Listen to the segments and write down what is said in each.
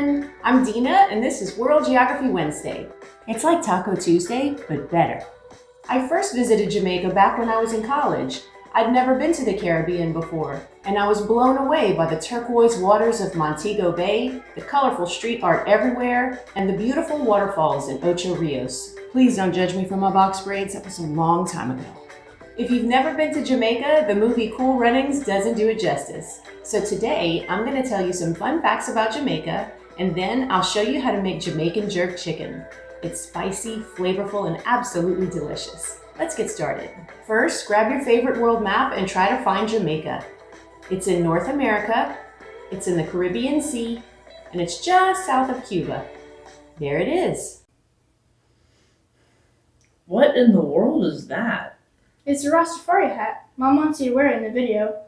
everyone! I'm Dina, and this is World Geography Wednesday. It's like Taco Tuesday, but better. I first visited Jamaica back when I was in college. I'd never been to the Caribbean before, and I was blown away by the turquoise waters of Montego Bay, the colorful street art everywhere, and the beautiful waterfalls in Ocho Rios. Please don't judge me for my box braids, that was a long time ago. If you've never been to Jamaica, the movie Cool Runnings doesn't do it justice. So today, I'm going to tell you some fun facts about Jamaica, and then I'll show you how to make Jamaican jerk chicken. It's spicy, flavorful, and absolutely delicious. Let's get started. First, grab your favorite world map and try to find Jamaica. It's in North America, it's in the Caribbean Sea, and it's just south of Cuba. There it is. What in the world is that? It's a Rastafari hat. Mom wants you to wear it in the video.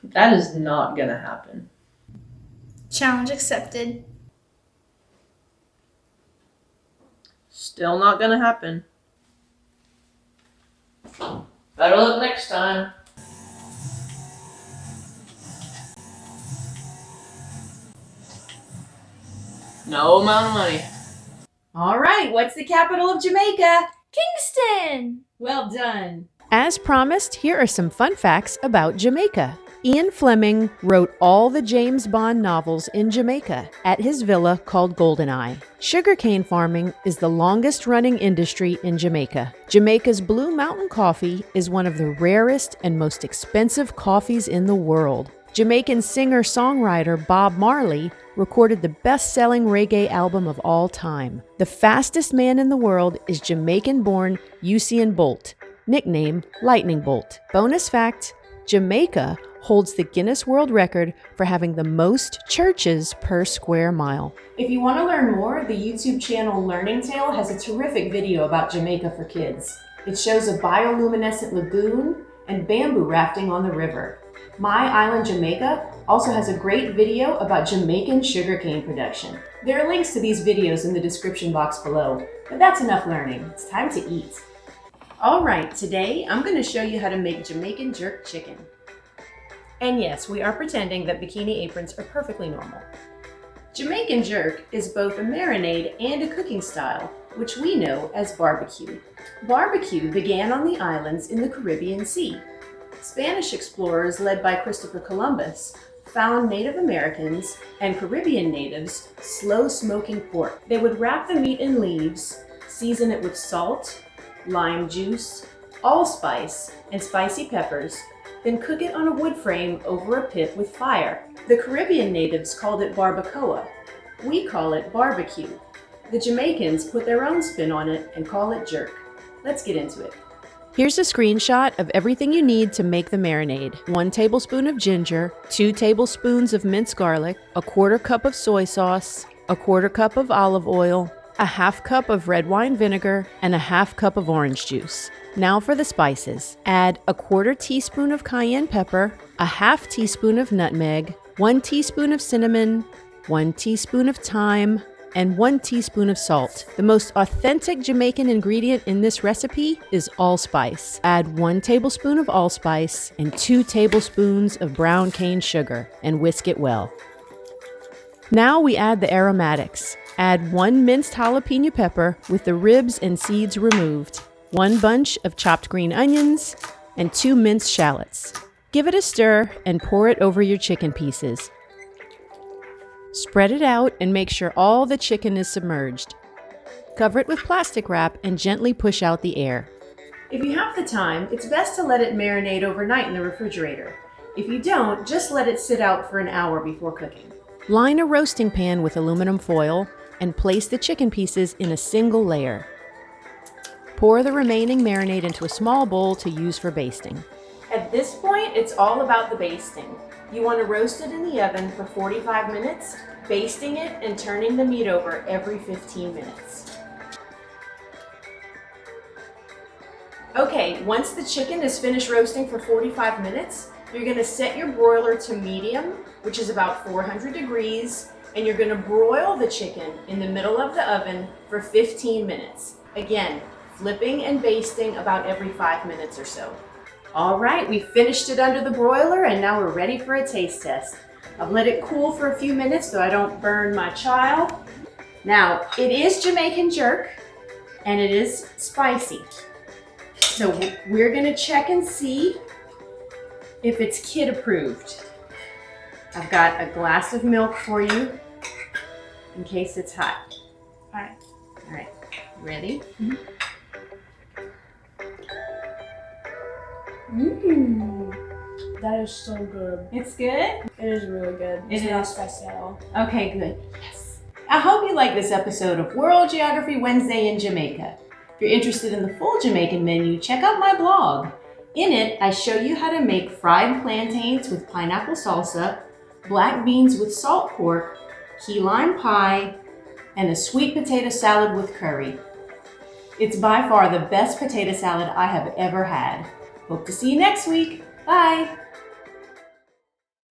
That is not gonna happen. Challenge accepted. Still not gonna happen. Better luck next time. No amount of money. All right, what's the capital of Jamaica? Kingston! Well done. As promised, here are some fun facts about Jamaica. Ian Fleming wrote all the James Bond novels in Jamaica at his villa called Goldeneye. Sugarcane farming is the longest-running industry in Jamaica. Jamaica's Blue Mountain coffee is one of the rarest and most expensive coffees in the world. Jamaican singer-songwriter Bob Marley recorded the best-selling reggae album of all time. The fastest man in the world is Jamaican-born Usain Bolt, nicknamed Lightning Bolt. Bonus fact, Jamaica holds the Guinness World Record for having the most churches per square mile. If you want to learn more, the YouTube channel Learning Tale has a terrific video about Jamaica for kids. It shows a bioluminescent lagoon and bamboo rafting on the river. My Island Jamaica also has a great video about Jamaican sugarcane production. There are links to these videos in the description box below, but that's enough learning. It's time to eat. All right, today I'm going to show you how to make Jamaican jerk chicken. And yes, we are pretending that bikini aprons are perfectly normal. Jamaican jerk is both a marinade and a cooking style, which we know as barbecue. Barbecue began on the islands in the Caribbean Sea. Spanish explorers led by Christopher Columbus found Native Americans and Caribbean natives slow smoking pork. They would wrap the meat in leaves, season it with salt, lime juice, allspice, and spicy peppers, then cook it on a wood frame over a pit with fire. The Caribbean natives called it barbacoa. We call it barbecue. The Jamaicans put their own spin on it and call it jerk. Let's get into it. Here's a screenshot of everything you need to make the marinade. 1 tablespoon of ginger, 2 tablespoons of minced garlic, a 1/4 cup of soy sauce, a 1/4 cup of olive oil, a 1/2 cup of red wine vinegar, and a 1/2 cup of orange juice. Now for the spices. Add a 1/4 teaspoon of cayenne pepper, a 1/2 teaspoon of nutmeg, 1 teaspoon of cinnamon, 1 teaspoon of thyme, and 1 teaspoon of salt. The most authentic Jamaican ingredient in this recipe is allspice. Add 1 tablespoon of allspice and 2 tablespoons of brown cane sugar and whisk it well. Now we add the aromatics. Add 1 minced jalapeno pepper with the ribs and seeds removed, 1 bunch of chopped green onions, and 2 minced shallots. Give it a stir and pour it over your chicken pieces. Spread it out and make sure all the chicken is submerged. Cover it with plastic wrap and gently push out the air. If you have the time, it's best to let it marinate overnight in the refrigerator. If you don't, just let it sit out for an hour before cooking. Line a roasting pan with aluminum foil and place the chicken pieces in a single layer. Pour the remaining marinade into a small bowl to use for basting. At this point, it's all about the basting. You want to roast it in the oven for 45 minutes, basting it and turning the meat over every 15 minutes. Okay, once the chicken is finished roasting for 45 minutes, you're going to set your broiler to medium, which is about 400 degrees, and you're going to broil the chicken in the middle of the oven for 15 minutes. Again, flipping and basting about every 5 minutes or so. All right, we finished it under the broiler and now we're ready for a taste test. I've let it cool for a few minutes so I don't burn my child. Now, it is Jamaican jerk and it is spicy. So we're gonna check and see if it's kid approved. I've got a glass of milk for you in case it's hot. All right. All right, ready? That is so good. It's good? It is really good. It It's not is. spicy at all. Okay, good. Yes. I hope you like this episode of World Geography Wednesday in Jamaica. If you're interested in the full Jamaican menu, check out my blog. In it, I show you how to make fried plantains with pineapple salsa, black beans with salt pork, key lime pie, and a sweet potato salad with curry. It's by far the best potato salad I have ever had. Hope to see you next week. Bye.